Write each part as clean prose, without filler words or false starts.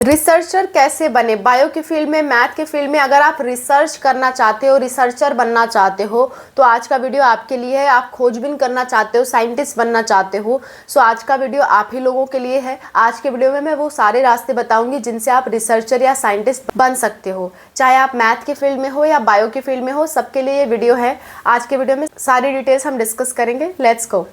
Researcher कैसे बने? Bio की फील्ड में, मैथ के फील्ड में अगर आप रिसर्च करना चाहते हो, रिसर्चर बनना चाहते हो तो आज का वीडियो आपके लिए है। आप खोजबीन करना चाहते हो, साइंटिस्ट बनना चाहते हो, सो आज का वीडियो आप ही लोगों के लिए है। आज के वीडियो में मैं वो सारे रास्ते बताऊंगी जिनसे आप रिसर्चर या साइंटिस्ट बन सकते हो, चाहे आप मैथ के फील्ड में हो या बायो के फील्ड में हो, सबके लिए ये वीडियो है। आज के वीडियो में सारी डिटेल्स हम डिस्कस करेंगे। Let's go.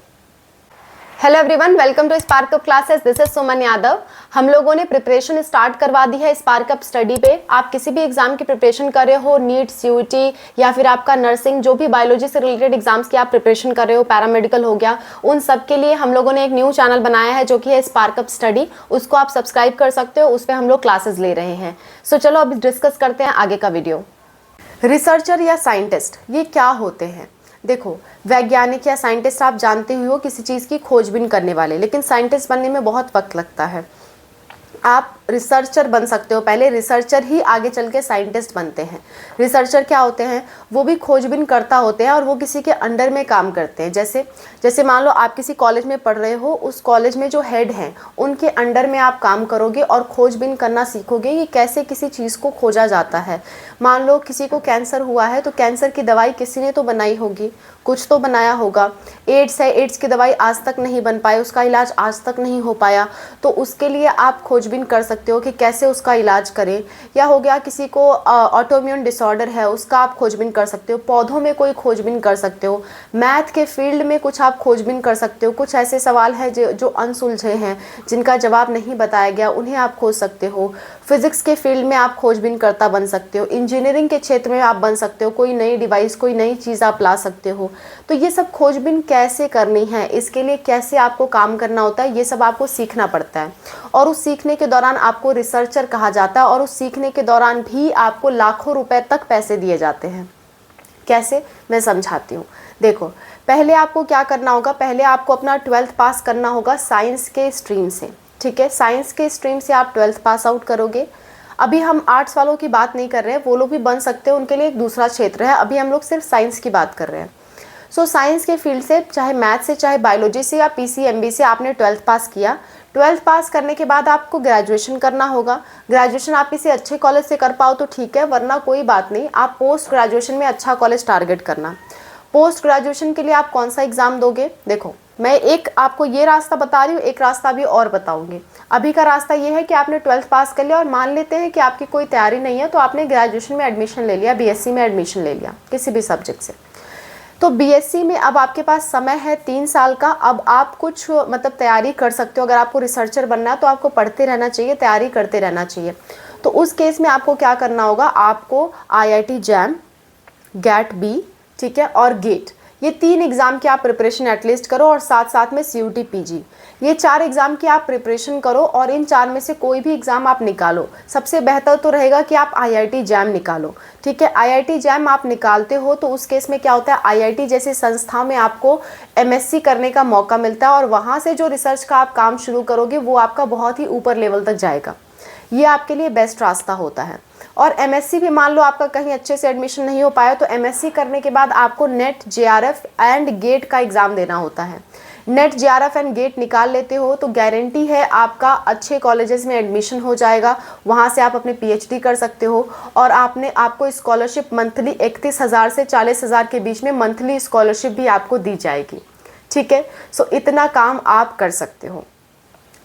Hello everyone, welcome to Spark Up Classes. This is Suman Yadav. हम लोगों ने प्रिपरेशन स्टार्ट करवा दी है स्पार्क अप स्टडी पे। आप किसी भी एग्जाम की प्रिपरेशन कर रहे हो, नीट, सीयूटी या फिर आपका नर्सिंग, जो भी बायोलॉजी से रिलेटेड एग्जाम्स की आप प्रिपरेशन कर रहे हो, पैरामेडिकल हो गया, उन सब के लिए हम लोगों ने एक न्यू चैनल बनाया है जो कि है स्पार्क अप स्टडी। उसको आप सब्सक्राइब कर सकते हो, उस पर हम लोग क्लासेस ले रहे हैं। सो चलो अब डिस्कस करते हैं आगे का वीडियो। रिसर्चर या साइंटिस्ट ये क्या होते हैं? देखो, वैज्ञानिक या साइंटिस्ट आप जानते ही हो, किसी चीज़ की खोजबीन करने वाले, लेकिन साइंटिस्ट बनने में बहुत वक्त लगता है। आप रिसर्चर बन सकते हो, पहले रिसर्चर ही आगे चल के साइंटिस्ट बनते हैं। रिसर्चर क्या होते हैं? वो भी खोजबीन करता होते हैं और वो किसी के अंडर में काम करते हैं। जैसे मान लो आप किसी कॉलेज में पढ़ रहे हो, उस कॉलेज में जो हेड हैं उनके अंडर में आप काम करोगे और खोजबीन करना सीखोगे कि कैसे किसी चीज़ को खोजा जाता है। मान लो किसी को कैंसर हुआ है तो कैंसर की दवाई किसी ने तो बनाई होगी, कुछ तो बनाया होगा। एड्स है, एड्स की दवाई आज तक नहीं बन पाई, उसका इलाज आज तक नहीं हो पाया, तो उसके लिए आप खोजबीन कर सकते हो कि कैसे उसका इलाज करें। या हो गया किसी को ऑटोइम्यून डिसऑर्डर है, उसका आप खोजबीन कर सकते हो। पौधों में कोई खोजबीन कर सकते हो। मैथ के फील्ड में कुछ आप खोजबीन कर सकते हो। कुछ ऐसे सवाल है जो अनसुलझे हैं, जिनका जवाब नहीं बताया गया, उन्हें आप खोज सकते हो। फिजिक्स के फील्ड में आप खोजबीन करता बन सकते हो। इंजीनियरिंग के क्षेत्र में आप बन सकते हो, कोई नई डिवाइस, कोई नई चीज़ आप ला सकते हो। तो ये सब खोजबीन कैसे करनी है, इसके लिए कैसे आपको काम करना होता है, ये सब आपको सीखना पड़ता है। और उस सीखने के दौरान आपको रिसर्चर कहा जाता है और उस सीखने के दौरान भी आपको लाखों रुपए तक पैसे दिए जाते हैं। कैसे, मैं समझाती हूँ। देखो, पहले आपको क्या करना होगा, पहले आपको अपना 12th पास करना होगा साइंस के स्ट्रीम से। ठीक है, साइंस के स्ट्रीम से आप 12th पास आउट करोगे। अभी हम आर्ट्स वालों की बात नहीं कर रहे हैं, वो लोग भी बन सकते हैं, उनके लिए एक दूसरा क्षेत्र है। अभी हम लोग सिर्फ साइंस की बात कर रहे हैं। सो साइंस के फील्ड से, चाहे मैथ से, चाहे बायोलॉजी से या पीसीएमबी से आपने 12th पास किया। 12th पास करने के बाद आपको ग्रेजुएशन करना होगा। ग्रेजुएशन आप किसी अच्छे कॉलेज से कर पाओ तो ठीक है, वरना कोई बात नहीं, आप पोस्ट ग्रेजुएशन में अच्छा कॉलेज टारगेट करना। पोस्ट ग्रेजुएशन के लिए आप कौन सा एग्ज़ाम दोगे? देखो, मैं एक आपको ये रास्ता बता रही हूँ, एक रास्ता भी और बताऊंगी। अभी का रास्ता ये है कि आपने 12th पास कर लिया और मान लेते हैं कि आपकी कोई तैयारी नहीं है, तो आपने ग्रेजुएशन में एडमिशन ले लिया, बीएससी में एडमिशन ले लिया किसी भी सब्जेक्ट से। तो बीएससी में अब आपके पास समय है 3 साल का। अब आप कुछ मतलब तैयारी कर सकते हो। अगर आपको रिसर्चर बनना है तो आपको पढ़ते रहना चाहिए, तैयारी करते रहना चाहिए। तो उस केस में आपको क्या करना होगा, आपको आईआईटी जैम, गैट बी, ठीक है, और गेट, ये 3 एग्ज़ाम की आप प्रिपरेशन एटलीस्ट करो और साथ साथ में सीयूटी पीजी, ये 4 एग्ज़ाम की आप प्रिपरेशन करो। और इन 4 में से कोई भी एग्ज़ाम आप निकालो। सबसे बेहतर तो रहेगा कि आप आईआईटी जैम निकालो। ठीक है, आईआईटी जैम आप निकालते हो तो उस केस में क्या होता है, आईआईटी जैसी संस्था में आपको एमएससी करने का मौका मिलता है और वहाँ से जो रिसर्च का आप काम शुरू करोगे वो आपका बहुत ही ऊपर लेवल तक जाएगा। ये आपके लिए बेस्ट रास्ता होता है। और एमएससी भी मान लो आपका कहीं अच्छे से एडमिशन नहीं हो पाया, तो एमएससी करने के बाद आपको नेट, जेआरएफ एंड गेट का एग्ज़ाम देना होता है। नेट, जेआरएफ एंड गेट निकाल लेते हो तो गारंटी है आपका अच्छे कॉलेजेस में एडमिशन हो जाएगा, वहाँ से आप अपने पीएचडी कर सकते हो। और आपको स्कॉलरशिप मंथली 31,000 से 40,000 के बीच में मंथली स्कॉलरशिप भी आपको दी जाएगी। ठीक है, सो इतना काम आप कर सकते हो।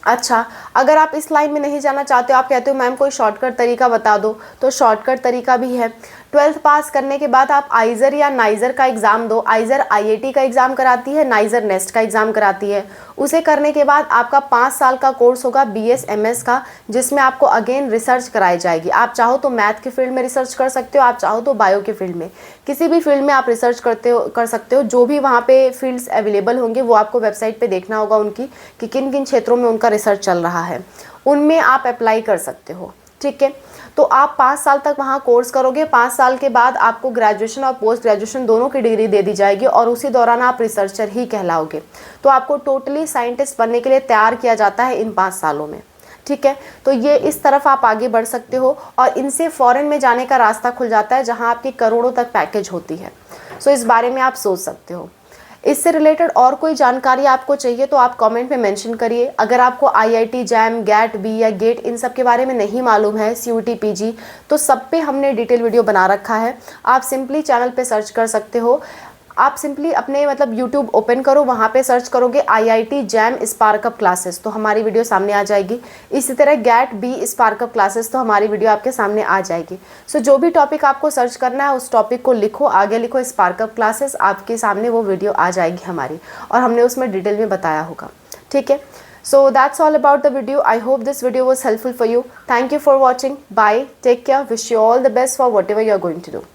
अच्छा, अगर आप इस लाइन में नहीं जाना चाहते हो, आप कहते हो मैम कोई शॉर्टकट तरीका बता दो, तो शॉर्टकट तरीका भी है। 12th पास करने के बाद आप आइजर या नाइजर का एग्ज़ाम दो। आइजर आईआईटी का एग्ज़ाम कराती है, नाइजर नेस्ट का एग्ज़ाम कराती है। उसे करने के बाद आपका 5 साल का कोर्स होगा बीएसएमएस का, जिसमें आपको अगेन रिसर्च कराई जाएगी। आप चाहो तो मैथ के फील्ड में रिसर्च कर सकते हो, आप चाहो तो बायो के फील्ड में, किसी भी फील्ड में आप रिसर्च कर सकते हो। जो भी वहाँ पे फील्ड्स अवेलेबल होंगे वो आपको वेबसाइट पे देखना होगा उनकी, कि किन किन क्षेत्रों में उनका रिसर्च चल रहा है, उनमें आप अप्लाई कर सकते हो। ठीक है, तो आप 5 साल तक वहाँ कोर्स करोगे। 5 साल के बाद आपको ग्रेजुएशन और पोस्ट ग्रेजुएशन दोनों की डिग्री दे दी जाएगी और उसी दौरान आप रिसर्चर ही कहलाओगे। तो आपको टोटली साइंटिस्ट बनने के लिए तैयार किया जाता है इन 5 सालों में। ठीक है, तो ये इस तरफ आप आगे बढ़ सकते हो और इनसे फॉरेन में जाने का रास्ता खुल जाता है, जहाँ आपकी करोड़ों तक पैकेज होती है। सो इस बारे में आप सोच सकते हो। इससे रिलेटेड और कोई जानकारी आपको चाहिए तो आप कमेंट में मेंशन करिए। अगर आपको IIT जैम, गैट बी या गेट इन सब के बारे में नहीं मालूम है, CUT PG, तो सब पे हमने डिटेल वीडियो बना रखा है। आप सिंपली चैनल पे सर्च कर सकते हो। आप सिंपली अपने मतलब YouTube ओपन करो, वहाँ पे सर्च करोगे IIT जैम स्पार्कअप क्लासेस, तो हमारी वीडियो सामने आ जाएगी। इसी तरह गैट बी स्पार्कअप क्लासेस, तो हमारी वीडियो आपके सामने आ जाएगी। सो जो भी टॉपिक आपको सर्च करना है उस टॉपिक को लिखो, आगे लिखो स्पार्कअप क्लासेस, आपके सामने वो वीडियो आ जाएगी हमारी, और हमने उसमें डिटेल में बताया होगा। ठीक है, so that's all about the video. I hope this video was helpful for you. Thank you for watching. Bye, take care, wish you all the best for whatever you are going to do.